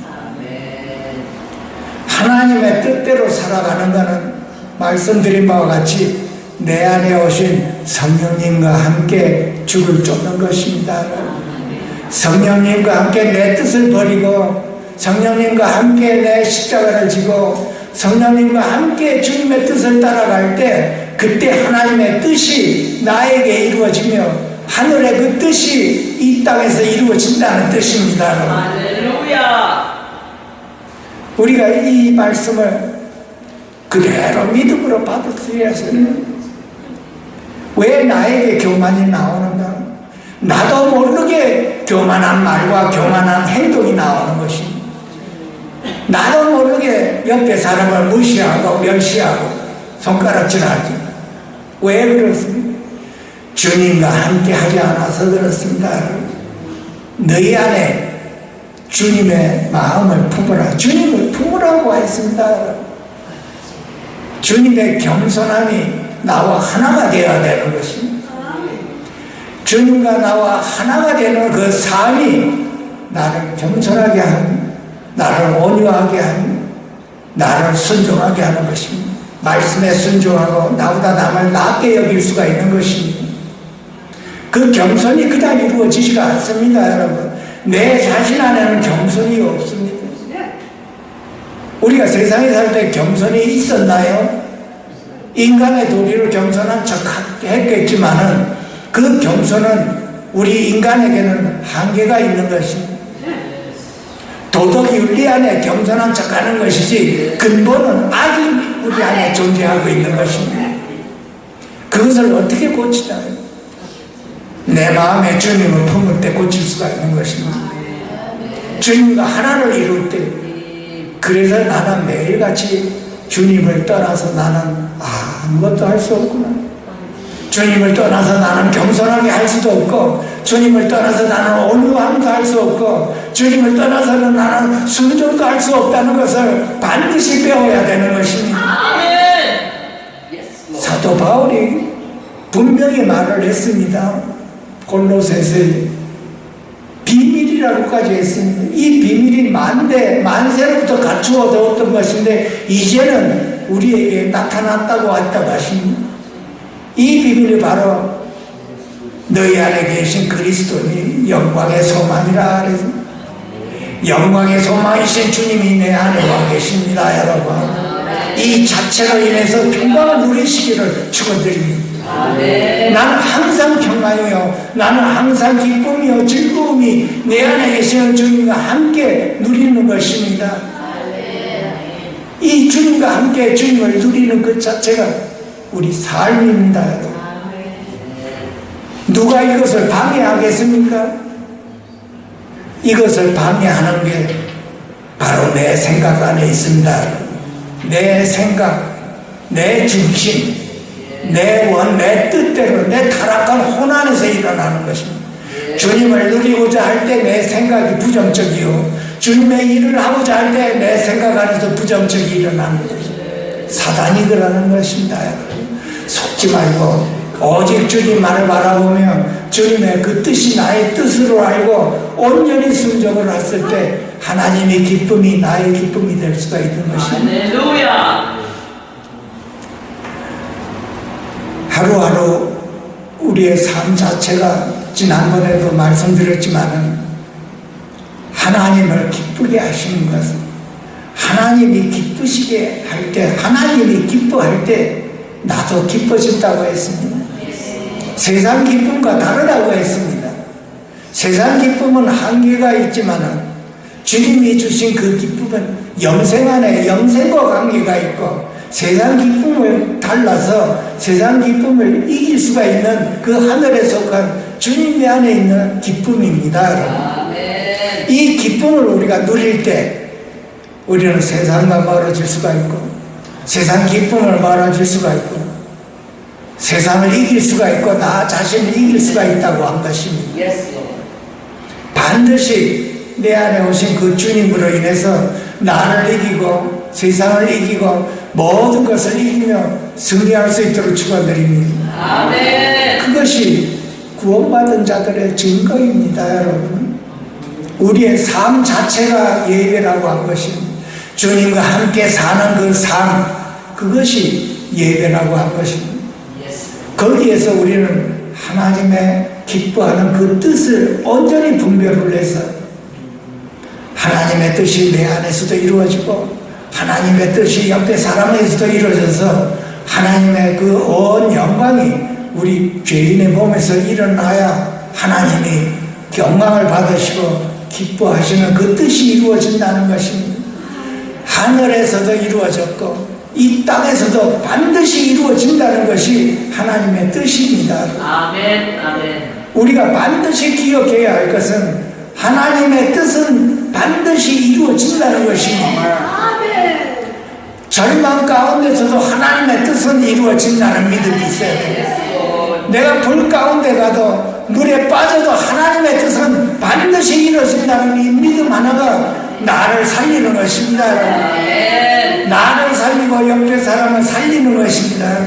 하나님의 뜻대로 살아가는 것은 말씀드린 바와 같이 내 안에 오신 성령님과 함께 죽을 쫓는 것입니다. 성령님과 함께 내 뜻을 버리고 성령님과 함께 내 십자가를 지고 성령님과 함께 주님의 뜻을 따라갈 때 그때 하나님의 뜻이 나에게 이루어지며 하늘의 그 뜻이 이 땅에서 이루어진다는 뜻입니다. 할렐루야. 우리가 이 말씀을 그대로 믿음으로 받아들여야 합니다. 왜 나에게 교만이 나오는가? 나도 모르게 교만한 말과 교만한 행동이 나오는 것입니다. 나도 모르게 옆에 사람을 무시하고 멸시하고 손가락질하지. 왜 그렇습니까? 주님과 함께 하지 않아서 그렇습니다. 너희 안에 주님의 마음을 품으라. 주님을 품으라고 했습니다. 주님의 겸손함이 나와 하나가 되어야 되는 것입니다. 주님과 나와 하나가 되는 그 삶이 나를 겸손하게 하고 나를 온유하게 하고 나를 순종하게 하는 것입니다. 말씀에 순종하고 나보다 남을 낮게 여길 수가 있는 것입니다. 그 겸손이 그다지 이루어지지가 않습니다, 여러분. 내 자신 안에는 겸손이 없습니다. 우리가 세상에 살 때 겸손이 있었나요? 인간의 도리로 겸손한 척 했겠지만은 그 겸손은 우리 인간에게는 한계가 있는 것입니다. 도덕 윤리 안에 겸손한 척 하는 것이지 근본은 아직 우리 안에 존재하고 있는 것입니다. 그것을 어떻게 고치나요? 내 마음에 주님을 품을 때 고칠 수가 있는 것입니다. 주님과 하나를 이룰 때 그래서 나는 매일같이 주님을 떠나서 나는 아무것도 할 수 없구나. 주님을 떠나서 나는 겸손하게 할 수도 없고 주님을 떠나서 나는 온유함도 할 수 없고 주님을 떠나서는 나는 순종도 할 수 없다는 것을 반드시 배워야 되는 것입니다. 사도 바울이 분명히 말을 했습니다. 골로새서에 비밀이라고까지 했습니다. 이 비밀이 만세로부터 갖추어졌던 것인데 이제는 우리에게 나타났다고 했다고 하십니다. 이 비밀이 바로 너희 안에 계신 그리스도니 영광의 소망이라 그랬습니다. 영광의 소망이신 주님이 내 안에 와 계십니다, 여러분. 이 자체로 인해서 평강을 누리시기를 축원드립니다. 나는 항상 평강이요, 나는 항상 기쁨이요, 즐거움이 내 안에 계시는 주님과 함께 누리는 것입니다. 이 주님과 함께 주님을 누리는 것 자체가 우리 삶입니다. 누가 이것을 방해하겠습니까? 이것을 방해하는 게 바로 내 생각 안에 있습니다. 내 생각, 내 중심, 내 원, 내 뜻대로, 내 타락한 혼안에서 일어나는 것입니다. 주님을 누리고자 할 때 내 생각이 부정적이요, 주님의 일을 하고자 할 때 내 생각 안에서 부정적이 일어나는 것입니다. 사단이 그러는 것입니다. 속지 말고 오직 주님만을 바라보며 주님의 그 뜻이 나의 뜻으로 알고 온전히 순종을 했을 때 하나님의 기쁨이 나의 기쁨이 될 수가 있는 것입니다. 할렐루야. 하루하루 우리의 삶 자체가 지난번에도 말씀드렸지만은 하나님을 기쁘게 하시는 것은, 하나님이 기쁘시게 할 때, 하나님이 기뻐할 때 나도 기뻐진다고 했습니다. 세상 기쁨과 다르다고 했습니다. 세상 기쁨은 한계가 있지만은 주님이 주신 그 기쁨은 영생 안에 영생과 관계가 있고, 세상 기쁨을 달라서 세상 기쁨을 이길 수가 있는 그 하늘에 속한 주님 안에 있는 기쁨입니다, 여러분. 이 기쁨을 우리가 누릴 때 우리는 세상과 멀어질 수가 있고, 세상 기쁨을 멀어질 수가 있고, 세상을 이길 수가 있고, 나 자신을 이길 수가 있다고 한 것입니다. 반드시 내 안에 오신 그 주님으로 인해서 나를 이기고 세상을 이기고 모든 것을 이기며 승리할 수 있도록 축원드립니다. 아멘. 그것이 구원받은 자들의 증거입니다, 여러분. 우리의 삶 자체가 예배라고 한 것입니다. 주님과 함께 사는 그 삶, 그것이 예배라고 한 것입니다. 거기에서 우리는 하나님의 기뻐하는 그 뜻을 온전히 분별을 해서 하나님의 뜻이 내 안에서도 이루어지고 하나님의 뜻이 옆에 사람에서도 이루어져서 하나님의 그 온 영광이 우리 죄인의 몸에서 일어나야 하나님이 영광을 받으시고 기뻐하시는 그 뜻이 이루어진다는 것입니다. 하늘에서도 이루어졌고 이 땅에서도 반드시 이루어진다는 것이 하나님의 뜻입니다. 아멘. 아멘. 우리가 반드시 기억해야 할 것은 하나님의 뜻은 반드시 이루어진다는 것입니다. 절망 가운데서도 하나님의 뜻은 이루어진다는 믿음이 있어야 됩니다. 내가 불 가운데 가도 물에 빠져도 하나님의 뜻은 반드시 이루어진다는 이 믿음 하나가 나를 살리는 것입니다. 나를 살리고 옆에 사람을 살리는 것입니다.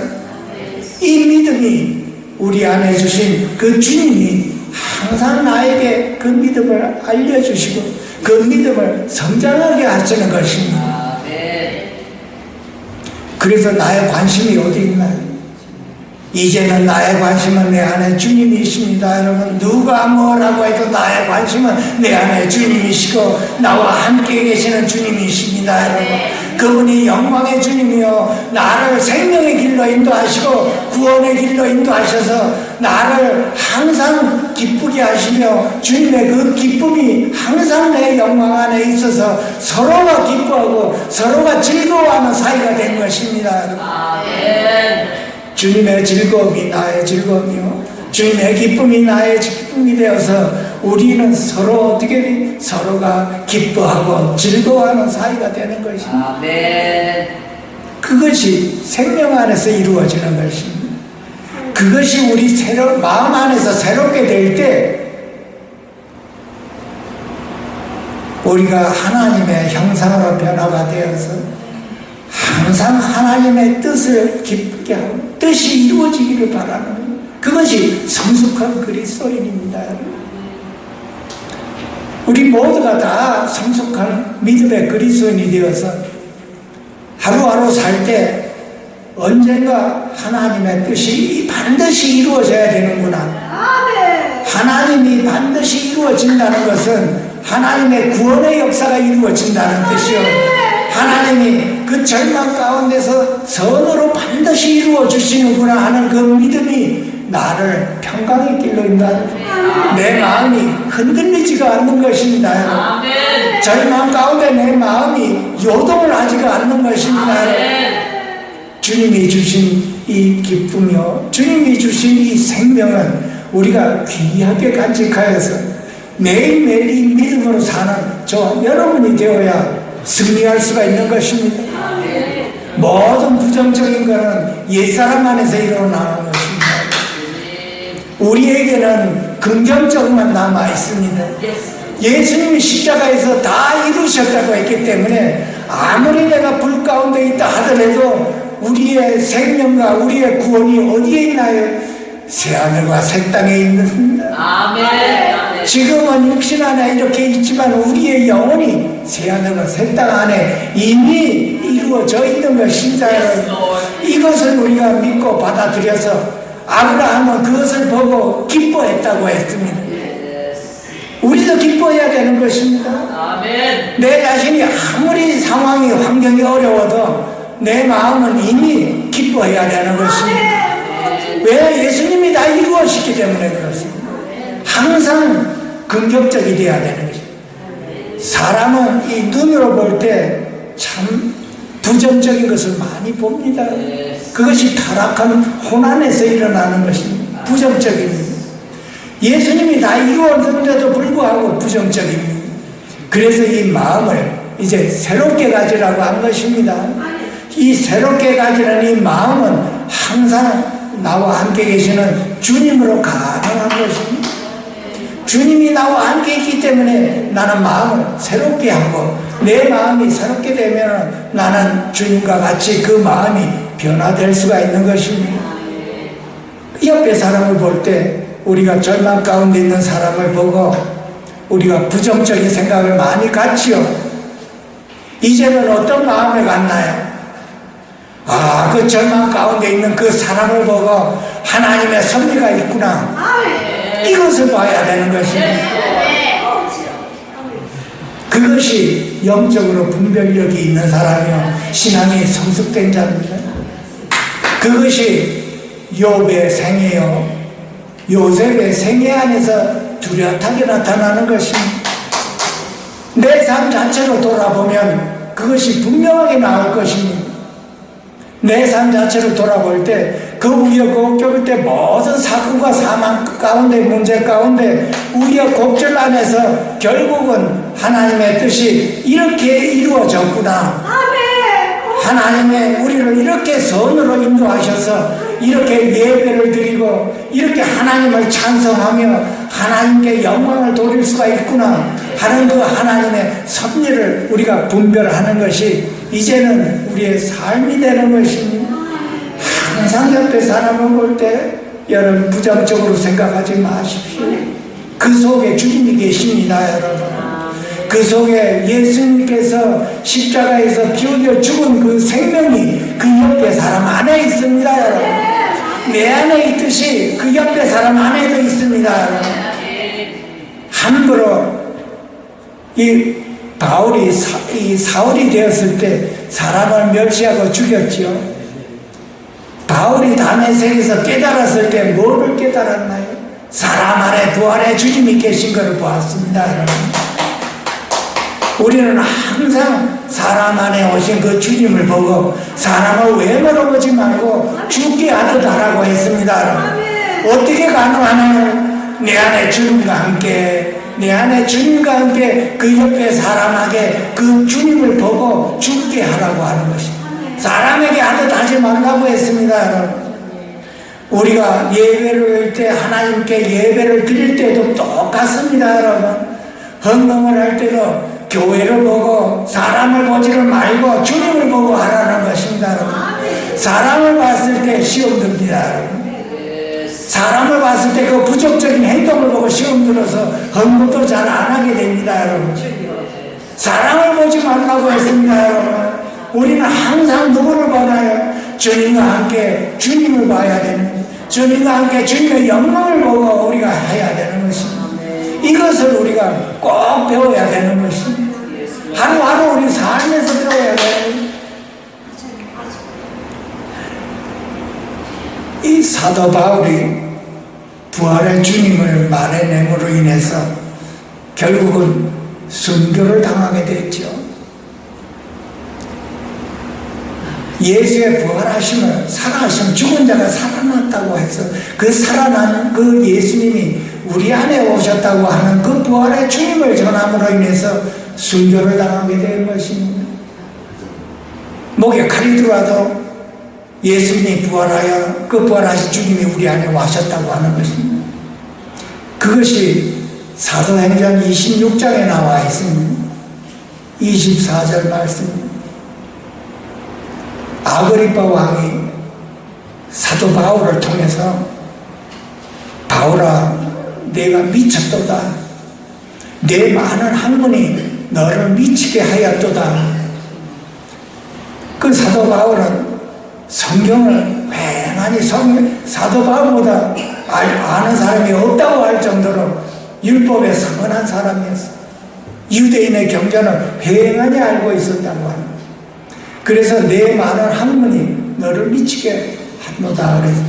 이 믿음이 우리 안에 주신 그 주님이 항상 나에게 그 믿음을 알려주시고 그 믿음을 성장하게 하시는 것입니다. 그래서 나의 관심이 어디 있나요? 이제는 나의 관심은 내 안에 주님이십니다. 여러분, 누가 뭐라고 해도 나의 관심은 내 안에 주님이시고 나와 함께 계시는 주님이십니다. 여러분, 그분이 영광의 주님이요 나를 생명의 길로 인도하시고 구원의 길로 인도하셔서 나를 항상 기쁘게 하시며 주님의 그 기쁨이 항상 내 영광 안에 있어서 서로가 기뻐하고 서로가 즐거워하는 사이가 된 것입니다. 아멘. 주님의 즐거움이 나의 즐거움이요 주님의 기쁨이 나의 기쁨이 되어서 우리는 서로 어떻게 서로가 기뻐하고 즐거워하는 사이가 되는 것입니다. 아멘. 그것이 생명 안에서 이루어지는 것입니다. 그것이 우리 마음 안에서 새롭게 될 때 우리가 하나님의 형상으로 변화가 되어서 항상 하나님의 뜻을 기쁘게 하고 뜻이 이루어지기를 바라는 그것이 성숙한 그리스도인입니다. 우리 모두가 다 성숙한 믿음의 그리스도인이 되어서 하루하루 살 때 언젠가 하나님의 뜻이 반드시 이루어져야 되는구나. 하나님이 반드시 이루어진다는 것은 하나님의 구원의 역사가 이루어진다는 뜻이요. 하나님이 그 절망 가운데서 선으로 반드시 이루어 주시는구나 하는 그 믿음이 나를 평강의 길로 인도하는, 내 마음이 흔들리지가 않는 것입니다. 아멘. 절망 가운데 내 마음이 요동을 하지가 않는 것입니다. 주님이 주신 이 기쁨이요, 주님이 주신 이 생명은 우리가 귀하게 간직하여서 매일매일 이 믿음으로 사는 저와 여러분이 되어야 승리할 수가 있는 것입니다. 모든 부정적인 것은 옛사람 안에서 일어나는 것입니다. 우리에게는 긍정적만 남아 있습니다. 예수님이 십자가에서 다 이루셨다고 했기 때문에 아무리 내가 불 가운데 있다 하더라도 우리의 생명과 우리의 구원이 어디에 있나요? 새하늘과 새 땅에 있습니다. 아멘. 지금은 육신 안에 이렇게 있지만 우리의 영혼이 새하늘과 새 땅 안에 이미 이루어져 있는 것입니다. 이것을 우리가 믿고 받아들여서 아브라함은 그것을 보고 기뻐했다고 했습니다. 우리도 기뻐해야 되는 것입니다. 아멘. 내 자신이 아무리 상황이 환경이 어려워도 내 마음은 이미 기뻐해야 되는 것입니다. 왜? 예수님이 다 이루어졌기 때문에 그렇습니다. 항상 긍정적이 되어야 되는 것입니다. 사람은 이 눈으로 볼 때 참 부정적인 것을 많이 봅니다. 그것이 타락한 혼안에서 일어나는 것입니다. 부정적입니다. 예수님이 다 이루었는데도 불구하고 부정적입니다. 그래서 이 마음을 이제 새롭게 가지라고 한 것입니다. 이 새롭게 가지는 이 마음은 항상 나와 함께 계시는 주님으로 가능한 것입니다. 주님이 나와 함께 있기 때문에 나는 마음을 새롭게 하고, 내 마음이 새롭게 되면 나는 주님과 같이 그 마음이 변화될 수가 있는 것입니다. 옆에 사람을 볼 때 우리가 절망 가운데 있는 사람을 보고 우리가 부정적인 생각을 많이 갖지요. 이제는 어떤 마음을 갖나요? 아, 그 절망 가운데 있는 그 사람을 보고 하나님의 섭리가 있구나, 이것을 봐야 되는 것입니다. 그것이 영적으로 분별력이 있는 사람이요, 신앙이 성숙된 자입니다. 그것이 욥의 생애요, 요셉의 생애 안에서 뚜렷하게 나타나는 것입니다. 내 삶 자체로 돌아보면 그것이 분명하게 나올 것입니다. 내 삶 자체를 돌아볼 때 그 우여곡절 때 모든 사건과 사망 가운데, 문제 가운데 우여곡절 안에서 결국은 하나님의 뜻이 이렇게 이루어졌구나, 하나님의 우리를 이렇게 선으로 인도하셔서 이렇게 예배를 드리고 이렇게 하나님을 찬송하며 하나님께 영광을 돌릴 수가 있구나 하는 그 하나님의 섭리를 우리가 분별하는 것이 이제는 우리의 삶이 되는 것입니다. 항상 옆에 사람을 볼 때 여러분 부정적으로 생각하지 마십시오. 그 속에 주님이 계십니다, 여러분. 그 속에 예수님께서 십자가에서 피 흘려 죽은 그 생명이 그 옆에 사람 안에 있습니다, 여러분. 내 안에 있듯이 그 옆에 사람 안에도 있습니다, 여러분. 함부로 이 바울이 사울이 되었을 때 사람을 멸시하고 죽였지요. 바울이 다메섹에서 깨달았을 때 뭐를 깨달았나요? 사람 안에 부활의 주님이 계신 것을 보았습니다, 여러분. 우리는 항상 사람 안에 오신 그 주님을 보고 사람을 외모로 보지 말고 죽게 하듯 하라고 했습니다. 어떻게 가능하나요? 내 안에 주님과 함께, 내 안에 주님과 함께 그 옆에 사람에게 그 주님을 보고 죽게 하라고 하는 것입니다. 사람에게 하듯 하지 말라고 했습니다, 여러분. 우리가 예배를 할 때, 하나님께 예배를 드릴 때도 똑같습니다, 여러분. 헌금을 할 때도 교회를 보고 사람을 보지를 말고 주님을 보고 하라는 것입니다, 여러분. 사람을 봤을 때 시험 듭니다, 여러분. 사람을 봤을 때 그 부정적인 행동을 보고 시험 들어서 헌금도 잘 안 하게 됩니다, 여러분. 사람을 보지 말라고 했습니다, 여러분. 우리는 항상 누구를 보나요? 주님과 함께 주님을 봐야 되는, 주님과 함께 주님의 영광을 보고 우리가 해야 되는 것입니다. 이것을 우리가 꼭 배워야 되는 것입니다. 하루하루 우리 삶에서 배워야 되는 이 사도 바울이 부활의 주님을 말해냄으로 인해서 결국은 순교를 당하게 됐죠. 예수의 부활하심을, 살아하심, 죽은 자가 살아났다고 해서 그 살아난 그 예수님이 우리 안에 오셨다고 하는 그 부활의 주님을 전함으로 인해서 순교를 당하게 된 것입니다. 목에 칼이 들어와도 예수님이 부활하여 그 부활하신 주님이 우리 안에 와셨다고 하는 것입니다. 그것이 사도행전 26장에 나와 있습니다. 24절 말씀입니다. 아그리파 왕이 사도 바울을 통해서 바울아 내가 미쳤도다. 내 많은 학문이 너를 미치게 하였도다. 그 사도 바울은 성경을 휑하니 사도 바울보다 아는 사람이 없다고 할 정도로 율법에 성언한 사람이었어. 유대인의 경전을 휑하니 알고 있었다고 하는. 그래서 내 많은 학문이 너를 미치게 하노다 그래서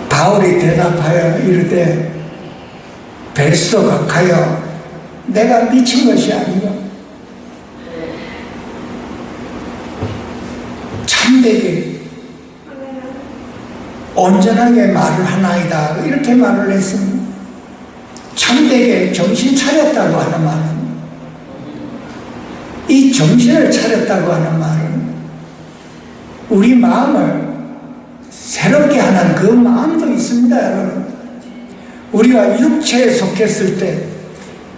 바울이 대답하여 이르되 베스도 각하여 내가 미친 것이 아니요 참되게 온전하게 말을 하나이다 이렇게 말을 했습니다. 참되게 정신 차렸다고 하는 말은 이 정신을 차렸다고 하는 말은 우리 마음을 새롭게 하는 그 마음도 있습니다, 여러분. 우리가 육체에 속했을 때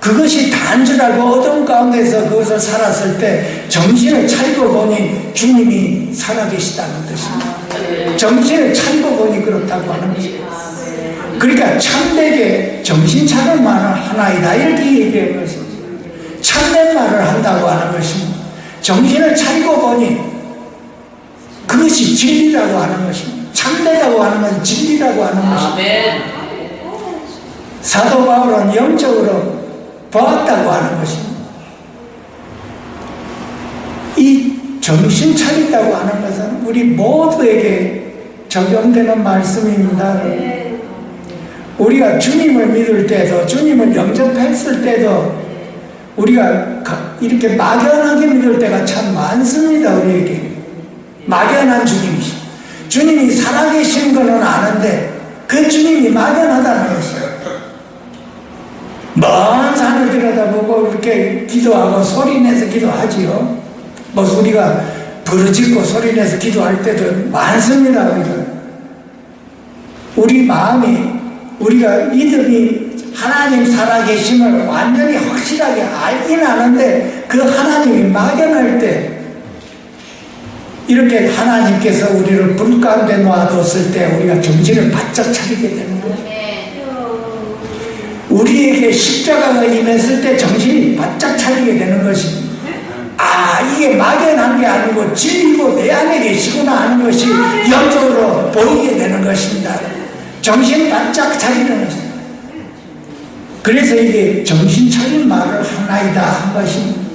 그것이 다인 줄 알고 어둠 가운데서 그것을 살았을 때 정신을 차리고 보니 주님이 살아계시다는 뜻입니다. 정신을 차리고 보니 그렇다고 하는 것입니다. 그러니까 참되게 정신 차린 말은 하나이다 이렇게 얘기한 것입니다. 참된 말을 한다고 하는 것입니다. 정신을 차리고 보니 그것이 진리라고 하는 것입니다. 참되다고 하는 것은 진리라고 하는 것입니다. 사도 바울은 영적으로 보았다고 하는 것입니다. 이 정신 차린다고 하는 것은 우리 모두에게 적용되는 말씀입니다. 우리가 주님을 믿을 때도 주님을 영접했을 때도 우리가 이렇게 막연하게 믿을 때가 참 많습니다. 우리에게 막연한 주님이시 주님이 살아계신 것은 아는데 그 주님이 막연하다는 것이에요. 먼 산을 들여다보고 이렇게 기도하고 소리내서 기도하지요. 뭐 우리가 부르짖고 소리내서 기도할 때도 많습니다. 우리 마음이 우리가 믿음이 하나님 살아계심을 완전히 확실하게 알긴 아는데 그 하나님이 막연할 때 이렇게 하나님께서 우리를 불 가운데 놔뒀을 때 우리가 정신을 바짝 차리게 되는 거죠. 우리에게 십자가가 임했을 때 정신이 바짝 차리게 되는 것입니다. 아, 이게 막연한 게 아니고 진리고 내 안에 계시구나 하는 것이 영적으로 보이게 되는 것입니다. 정신 바짝 차리는 것입니다. 그래서 이게 정신 차린 말을 하나이다 한 것입니다.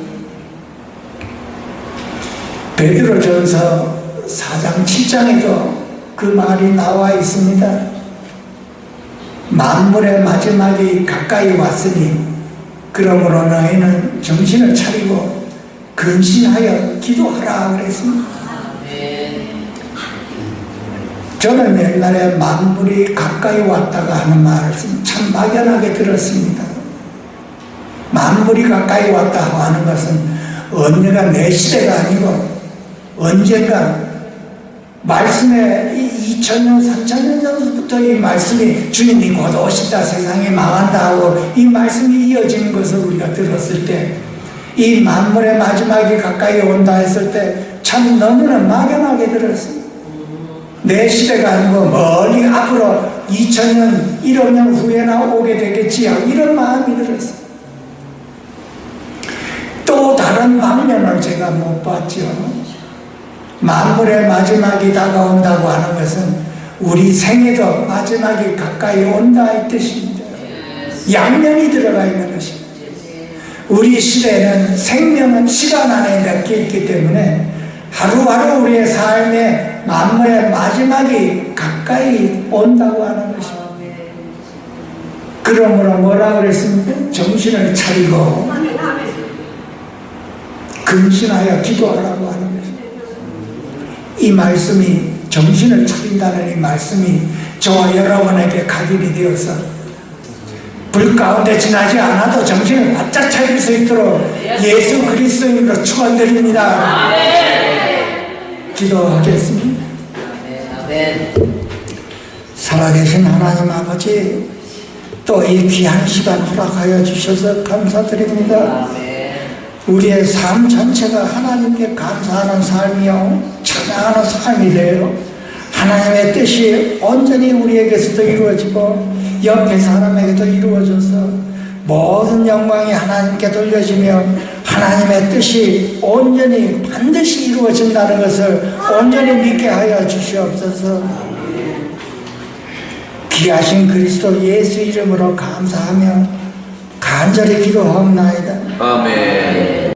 베드로전서 4장 7장에도 그 말이 나와 있습니다. 만물의 마지막이 가까이 왔으니 그러므로 너희는 정신을 차리고 근신하여 기도하라 그랬습니다. 저는 옛날에 만물이 가까이 왔다가 하는 말씀 참 막연하게 들었습니다. 만물이 가까이 왔다고 하는 것은 언제가 내 시대가 아니고 언젠가 말씀에 2000년, 3000년 전부터 이 말씀이 주님이 곧 오신다, 세상이 망한다 하고 이 말씀이 이어지는 것을 우리가 들었을 때 이 만물의 마지막이 가까이 온다 했을 때 참 너무나 막연하게 들었습니다. 내 시대가 아니고 멀리 앞으로 2000년, 1억 년 후에나 오게 되겠지요. 이런 마음이 들었어요. 또 다른 방면을 제가 못 봤죠. 만물의 마지막이 다가온다고 하는 것은 우리 생에도 마지막이 가까이 온다 이 뜻입니다. 양면이 들어가 있는 것입니다. 우리 시대는 생명은 시간 안에 묶여 있기 때문에 하루하루 우리의 삶의 만물의 마지막이 가까이 온다고 하는 것입니다. 그러므로 뭐라 그랬습니까? 정신을 차리고 근신하여 기도하라고 하는 것입니다. 이 말씀이, 정신을 차린다는 이 말씀이 저와 여러분에게 각인이 되어서 불 가운데 지나지 않아도 정신을 바짝 차릴 수 있도록 예수 그리스도인으로 축원드립니다. 기도하겠습니다. 살아계신 하나님 아버지, 또 이 귀한 시간 허락하여 주셔서 감사드립니다. 우리의 삶 전체가 하나님께 감사하는 삶이요, 찬양하는 삶이 되어 하나님의 뜻이 온전히 우리에게서도 이루어지고 옆에 사람에게도 이루어져서 모든 영광이 하나님께 돌려지며 하나님의 뜻이 온전히 반드시 이루어진다는 것을 온전히 믿게 하여 주시옵소서. 귀하신 그리스도 예수 이름으로 감사하며 간절히 기도하옵나이다. 아멘.